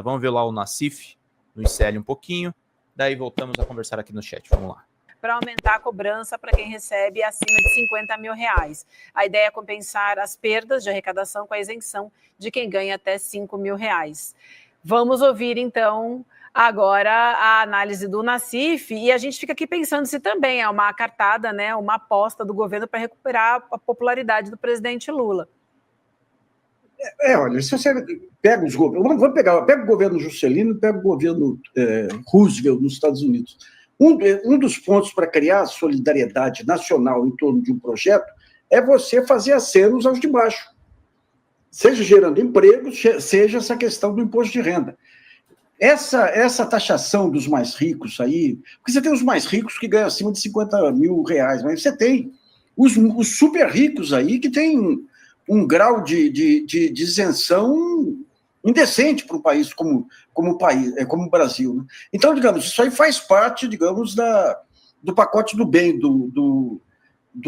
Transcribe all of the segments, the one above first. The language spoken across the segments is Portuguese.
pergunta. Vamos ver lá o Nassif, no ICL um pouquinho, daí voltamos a conversar aqui no chat. Vamos lá. Para aumentar a cobrança para quem recebe acima de R$50 mil. A ideia é compensar as perdas de arrecadação com a isenção de quem ganha até R$5 mil. Vamos ouvir, então, agora a análise do Nassif, e a gente fica aqui pensando se também é uma cartada, né, uma aposta do governo para recuperar a popularidade do presidente Lula. Olha, se você pega os governos, pega o governo Juscelino e pega o governo Roosevelt nos Estados Unidos. Um dos pontos para criar solidariedade nacional em torno de um projeto é você fazer acenos aos de baixo, seja gerando empregos, seja essa questão do imposto de renda. Essa taxação dos mais ricos aí, porque você tem os mais ricos que ganham acima de R$50 mil, mas você tem os super ricos aí que têm um grau de isenção indecente para um país como o Brasil. Né? Então, digamos, isso aí faz parte, digamos, do pacote do bem do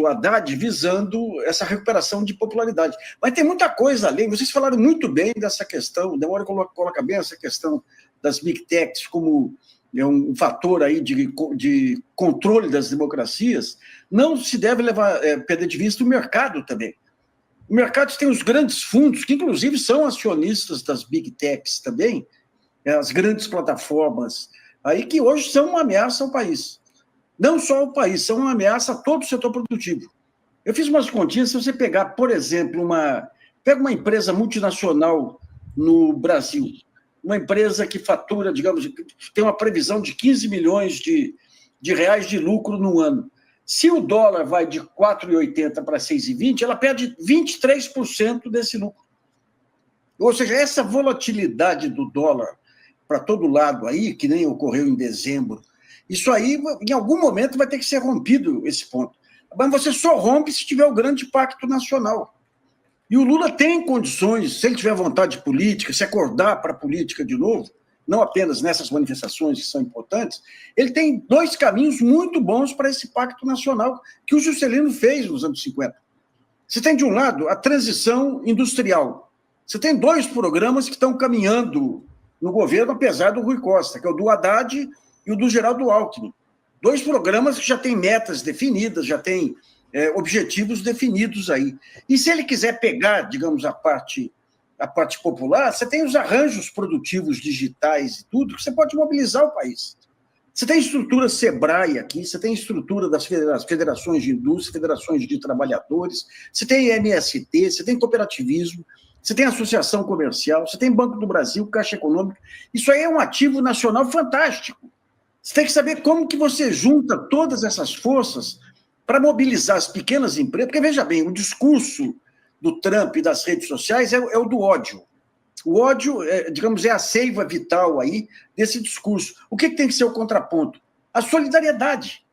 Haddad visando essa recuperação de popularidade. Mas tem muita coisa além. Vocês falaram muito bem dessa questão, Demora coloca bem essa questão das big techs como um fator aí de controle das democracias. Não se deve perder de vista o mercado também. O mercado tem os grandes fundos, que inclusive são acionistas das big techs também, as grandes plataformas, aí que hoje são uma ameaça ao país. Não só ao país, são uma ameaça a todo o setor produtivo. Eu fiz umas continhas, se você pegar, por exemplo, pega uma empresa multinacional no Brasil, uma empresa que fatura, digamos, tem uma previsão de 15 milhões de reais de lucro no ano. Se o dólar vai de 4,80 para 6,20, ela perde 23% desse lucro. Ou seja, essa volatilidade do dólar para todo lado aí, que nem ocorreu em dezembro, isso aí, em algum momento, vai ter que ser rompido esse ponto. Mas você só rompe se tiver o grande pacto nacional. E o Lula tem condições, se ele tiver vontade política, se acordar para a política de novo, não apenas nessas manifestações que são importantes, ele tem dois caminhos muito bons para esse pacto nacional que o Juscelino fez nos anos 50. Você tem, de um lado, a transição industrial. Você tem dois programas que estão caminhando no governo, apesar do Rui Costa, que é o do Haddad e o do Geraldo Alckmin. Dois programas que já têm metas definidas, já têm objetivos definidos aí. E se ele quiser pegar, digamos, a parte popular, você tem os arranjos produtivos digitais e tudo, que você pode mobilizar o país. Você tem estrutura Sebrae aqui, você tem estrutura das federações de indústria, federações de trabalhadores, você tem MST, você tem cooperativismo, você tem associação comercial, você tem Banco do Brasil, Caixa Econômica. Isso aí é um ativo nacional fantástico. Você tem que saber como que você junta todas essas forças para mobilizar as pequenas empresas, porque, veja bem, o discurso do Trump e das redes sociais é o do ódio. O ódio, digamos, é a seiva vital aí desse discurso. O que tem que ser o contraponto? A solidariedade.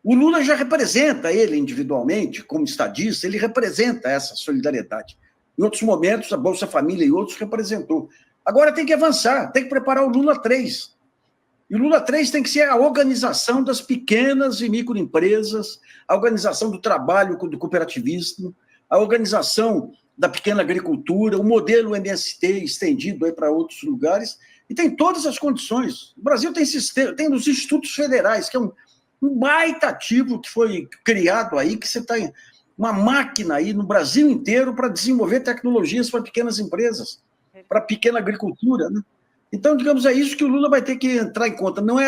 O Lula já representa, ele individualmente, como estadista, ele representa essa solidariedade. Em outros momentos, a Bolsa Família e outros representou. Agora tem que avançar, tem que preparar o Lula 3. E o Lula 3 tem que ser a organização das pequenas e microempresas, a organização do trabalho do cooperativismo, a organização da pequena agricultura, o modelo MST estendido aí para outros lugares, e tem todas as condições. O Brasil tem os institutos federais, que é um baita ativo que foi criado aí, que você tem uma máquina aí no Brasil inteiro para desenvolver tecnologias para pequenas empresas, para pequena agricultura, né? Então, digamos, é isso que o Lula vai ter que entrar em conta. Não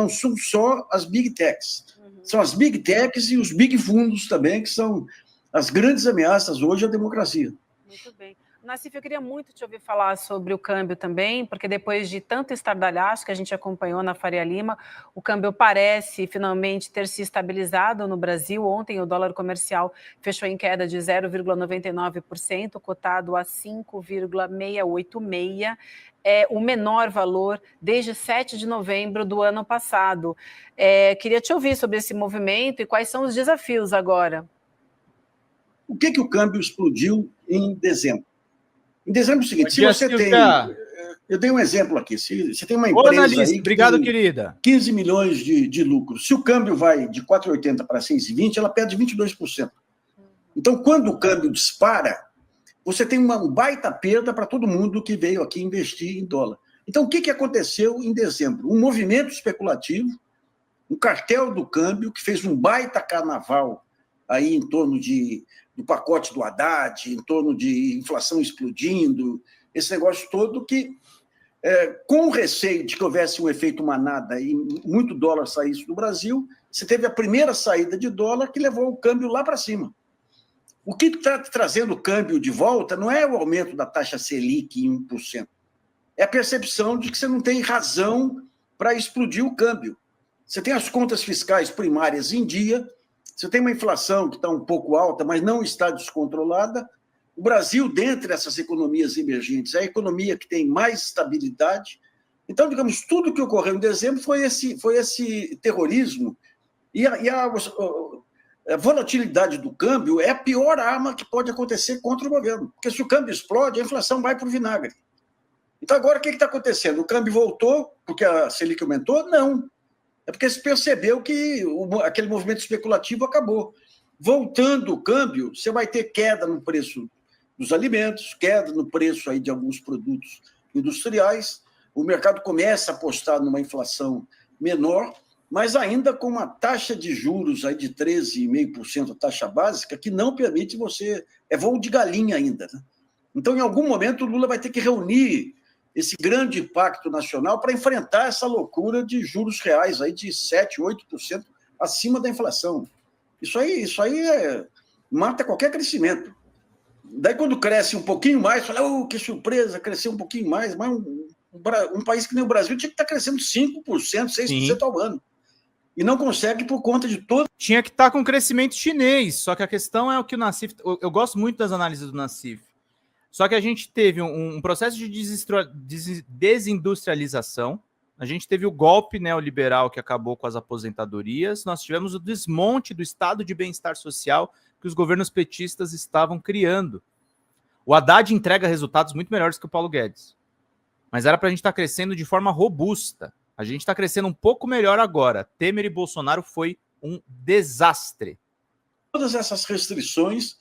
são só as big techs. São as big techs e os big fundos também, que são as grandes ameaças hoje à democracia. Muito bem. Nassif, eu queria muito te ouvir falar sobre o câmbio também, porque depois de tanto estardalhaço que a gente acompanhou na Faria Lima, o câmbio parece finalmente ter se estabilizado no Brasil. Ontem o dólar comercial fechou em queda de 0,99%, cotado a 5,686. É o menor valor desde 7 de novembro do ano passado. Queria te ouvir sobre esse movimento e quais são os desafios agora. O que o câmbio explodiu em dezembro? Em dezembro é o seguinte, se você tem... Eu dei um exemplo aqui. Se você tem uma empresa aí que obrigado, tem querida. 15 milhões de lucro, se o câmbio vai de 4,80 para 6,20, ela perde 22%. Então, quando o câmbio dispara, você tem uma baita perda para todo mundo que veio aqui investir em dólar. Então, o que aconteceu em dezembro? Um movimento especulativo, um cartel do câmbio que fez um baita carnaval aí em torno do pacote do Haddad, em torno de inflação explodindo, esse negócio todo que, com o receio de que houvesse um efeito manada e muito dólar saísse do Brasil, você teve a primeira saída de dólar que levou o câmbio lá para cima. O que está trazendo o câmbio de volta não é o aumento da taxa Selic em 1%. É a percepção de que você não tem razão para explodir o câmbio. Você tem as contas fiscais primárias em dia, você tem uma inflação que está um pouco alta, mas não está descontrolada. O Brasil, dentre essas economias emergentes, é a economia que tem mais estabilidade. Então, digamos, tudo que ocorreu em dezembro foi esse terrorismo. E a volatilidade do câmbio é a pior arma que pode acontecer contra o governo. Porque se o câmbio explode, a inflação vai para o vinagre. Então, agora, o que está acontecendo? O câmbio voltou porque a Selic aumentou? Não. É porque se percebeu que aquele movimento especulativo acabou. Voltando o câmbio, você vai ter queda no preço dos alimentos, queda no preço aí de alguns produtos industriais. O mercado começa a apostar numa inflação menor, mas ainda com uma taxa de juros aí de 13,5%, taxa básica, que não permite você... É voo de galinha ainda, né? Então, em algum momento, o Lula vai ter que reunir esse grande pacto nacional para enfrentar essa loucura de juros reais aí de 7%, 8% acima da inflação. Isso aí mata qualquer crescimento. Daí, quando cresce um pouquinho mais, fala, que surpresa, cresceu um pouquinho mais, mas um país que nem o Brasil tinha que estar crescendo 5%, 6% ao ano. E não consegue por conta de todo... Tinha que estar com crescimento chinês, só que a questão é o que o Nassif... Eu gosto muito das análises do Nassif. Só que a gente teve um processo de desindustrialização, a gente teve o golpe neoliberal que acabou com as aposentadorias, nós tivemos o desmonte do estado de bem-estar social que os governos petistas estavam criando. O Haddad entrega resultados muito melhores que o Paulo Guedes, mas era para a gente estar crescendo de forma robusta. A gente está crescendo um pouco melhor agora. Temer e Bolsonaro foi um desastre. Todas essas restrições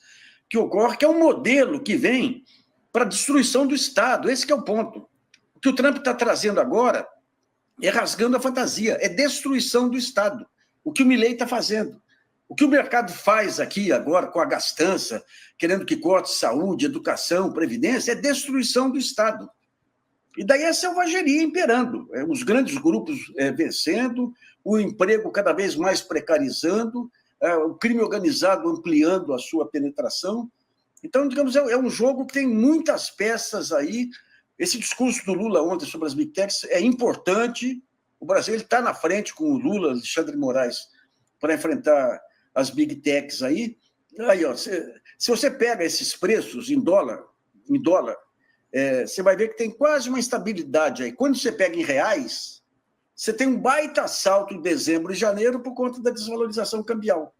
que ocorrem, que é um modelo que vem para a destruição do Estado. Esse que é o ponto. O que o Trump está trazendo agora é rasgando a fantasia, é destruição do Estado. O que o Milei está fazendo. O que o mercado faz aqui agora com a gastança, querendo que corte saúde, educação, previdência, é destruição do Estado. E daí a selvageria imperando, os grandes grupos vencendo, o emprego cada vez mais precarizando, o crime organizado ampliando a sua penetração. Então, digamos, é um jogo que tem muitas peças aí. Esse discurso do Lula ontem sobre as Big Techs é importante. O Brasil está na frente com o Lula, Alexandre de Moraes, para enfrentar as Big Techs aí. Aí, ó, se você pega esses preços em dólar, você vai ver que tem quase uma estabilidade aí. Quando você pega em reais, você tem um baita salto em dezembro e janeiro por conta da desvalorização cambial.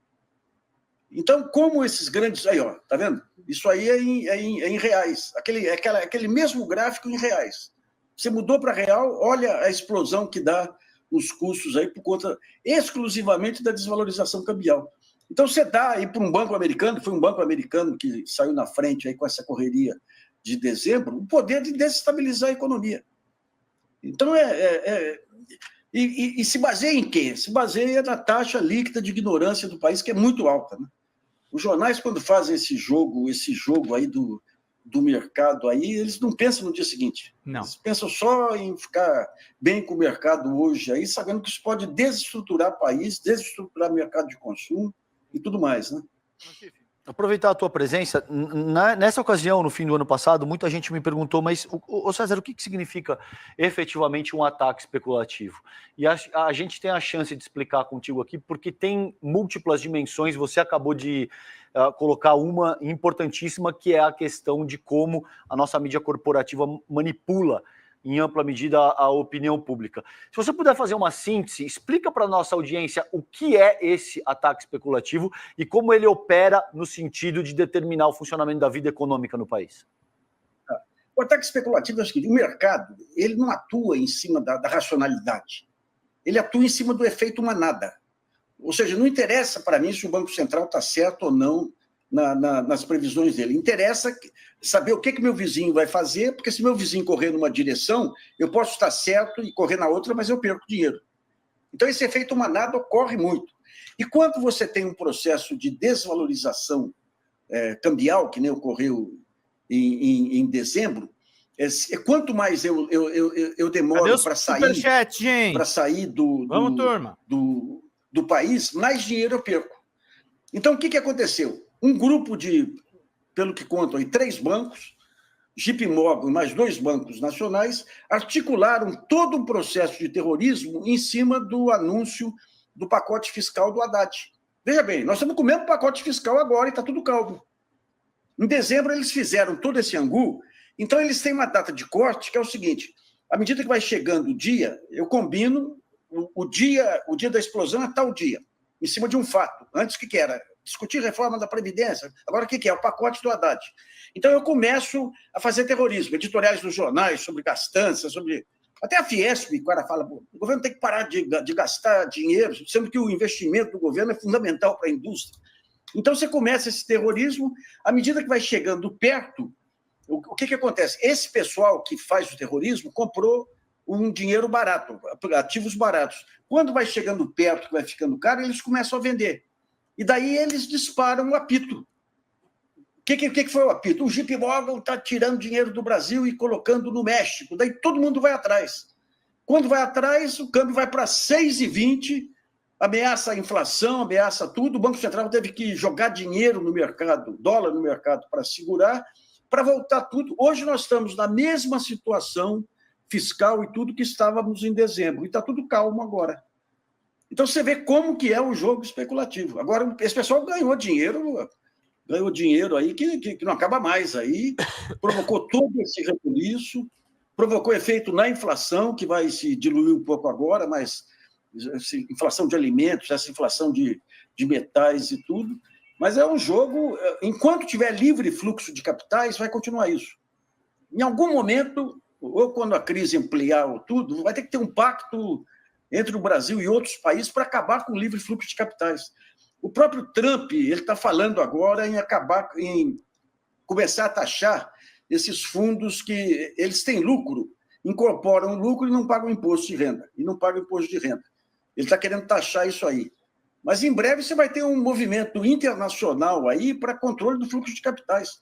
Então, como esses grandes... Aí, ó, tá vendo? Isso aí é em reais. Aquele mesmo gráfico em reais. Você mudou para real, olha a explosão que dá os custos aí por conta exclusivamente da desvalorização cambial. Então, você dá aí para um banco americano, foi um banco americano que saiu na frente aí com essa correria de dezembro, o poder de desestabilizar a economia. Então, e se baseia em quê? Se baseia na taxa líquida de ignorância do país, que é muito alta, né? Os jornais, quando fazem esse jogo aí do mercado, aí, eles não pensam no dia seguinte. Não. Eles pensam só em ficar bem com o mercado hoje, aí, sabendo que isso pode desestruturar o país, desestruturar o mercado de consumo e tudo mais, né? Aproveitar a tua presença, nessa ocasião, no fim do ano passado, muita gente me perguntou, mas, César, o que significa efetivamente um ataque especulativo? E a gente tem a chance de explicar contigo aqui, porque tem múltiplas dimensões, você acabou de colocar uma importantíssima, que é a questão de como a nossa mídia corporativa manipula em ampla medida a opinião pública. Se você puder fazer uma síntese, explica para a nossa audiência o que é esse ataque especulativo e como ele opera no sentido de determinar o funcionamento da vida econômica no país. O ataque especulativo é o seguinte: o mercado ele não atua em cima da racionalidade, ele atua em cima do efeito manada. Ou seja, não interessa para mim se o Banco Central está certo ou não nas previsões dele. Interessa saber o que meu vizinho vai fazer, porque se meu vizinho correr numa direção, eu posso estar certo e correr na outra, mas eu perco dinheiro. Então, esse efeito manada ocorre muito. E quando você tem um processo de desvalorização cambial, que nem ocorreu em dezembro, quanto mais eu demoro para sair do país, mais dinheiro eu perco. Então, o que aconteceu? Um grupo de, pelo que contam, 3 bancos, JP Morgan e mais 2 bancos nacionais, articularam todo um processo de terrorismo em cima do anúncio do pacote fiscal do Haddad. Veja bem, nós estamos com o mesmo pacote fiscal agora e está tudo calmo. Em dezembro, eles fizeram todo esse angu, então eles têm uma data de corte que é o seguinte: à medida que vai chegando o dia, eu combino o dia da explosão é tal dia, em cima de um fato. Antes, o que era? Discutir reforma da Previdência. Agora, o que é? O pacote do Haddad. Então, eu começo a fazer terrorismo, editoriais nos jornais sobre gastança, sobre... Até a Fiesp, o cara fala, o governo tem que parar de gastar dinheiro, sendo que o investimento do governo é fundamental para a indústria. Então, você começa esse terrorismo, à medida que vai chegando perto, o que acontece? Esse pessoal que faz o terrorismo comprou um dinheiro barato, ativos baratos. Quando vai chegando perto, que vai ficando caro, eles começam a vender. E daí eles disparam o apito. O que foi o apito? O JP Morgan está tirando dinheiro do Brasil e colocando no México. Daí todo mundo vai atrás. Quando vai atrás, o câmbio vai para 6,20, ameaça a inflação, ameaça tudo. O Banco Central teve que jogar dinheiro no mercado, dólar no mercado, para segurar, para voltar tudo. Hoje nós estamos na mesma situação fiscal e tudo que estávamos em dezembro. E está tudo calmo agora. Então você vê como que é o jogo especulativo. Agora, esse pessoal ganhou dinheiro aí que não acaba mais. Aí provocou todo esse rebuliço, provocou efeito na inflação, que vai se diluir um pouco agora, mas essa inflação de alimentos, essa inflação de metais e tudo. Mas é um jogo, enquanto tiver livre fluxo de capitais, vai continuar isso. Em algum momento, ou quando a crise ampliar ou tudo, vai ter que ter um pacto entre o Brasil e outros países para acabar com o livre fluxo de capitais. O próprio Trump, ele está falando agora em começar a taxar esses fundos que eles têm lucro, incorporam lucro e não pagam imposto de renda. Ele está querendo taxar isso aí. Mas em breve você vai ter um movimento internacional aí para controle do fluxo de capitais.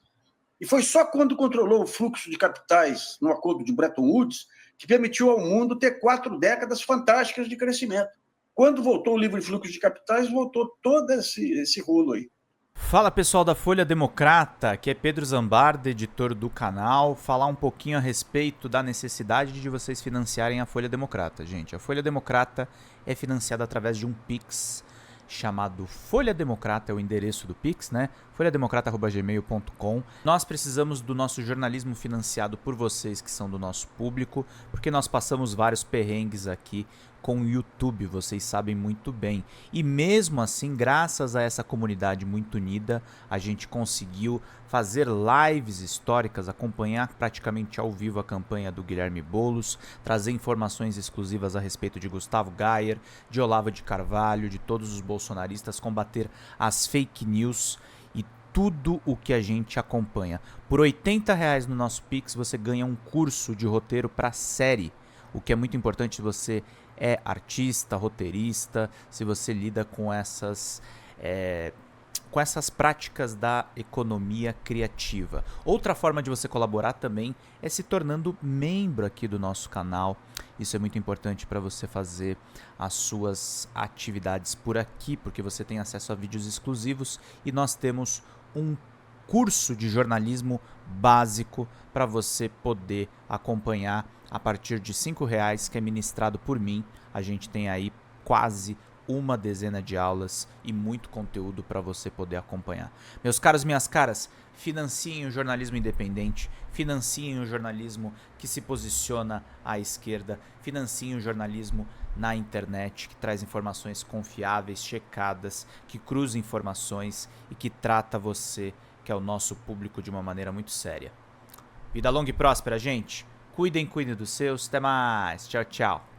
E foi só quando controlou o fluxo de capitais no acordo de Bretton Woods que permitiu ao mundo ter 4 décadas fantásticas de crescimento. Quando voltou o livre fluxo de capitais, voltou todo esse rolo aí. Fala, pessoal da Folha Democrata, aqui é Pedro Zambarda, editor do canal. Falar um pouquinho a respeito da necessidade de vocês financiarem a Folha Democrata. Gente, a Folha Democrata é financiada através de um Pix chamado Folha Democrata, é o endereço do Pix, né? folhademocrata@gmail.com. Nós precisamos do nosso jornalismo financiado por vocês que são do nosso público, porque nós passamos vários perrengues aqui com o YouTube, vocês sabem muito bem. E mesmo assim, graças a essa comunidade muito unida, a gente conseguiu fazer lives históricas, acompanhar praticamente ao vivo a campanha do Guilherme Boulos, trazer informações exclusivas a respeito de Gustavo Gayer, de Olavo de Carvalho, de todos os bolsonaristas, combater as fake news e tudo o que a gente acompanha. Por R$80 no nosso Pix você ganha um curso de roteiro para série, o que é muito importante se você é artista, roteirista, se você lida com essas práticas da economia criativa. Outra forma de você colaborar também é se tornando membro aqui do nosso canal. Isso é muito importante para você fazer as suas atividades por aqui, porque você tem acesso a vídeos exclusivos e nós temos um curso de jornalismo básico para você poder acompanhar a partir de R$5, que é ministrado por mim. A gente tem aí quase uma dezena de aulas e muito conteúdo para você poder acompanhar. Meus caros, minhas caras, financiem o jornalismo independente, financiem o jornalismo que se posiciona à esquerda, financiem o jornalismo na internet, que traz informações confiáveis, checadas, que cruza informações e que trata você, que é o nosso público, de uma maneira muito séria. Vida longa e próspera, gente. Cuidem dos seus. Até mais. Tchau, tchau.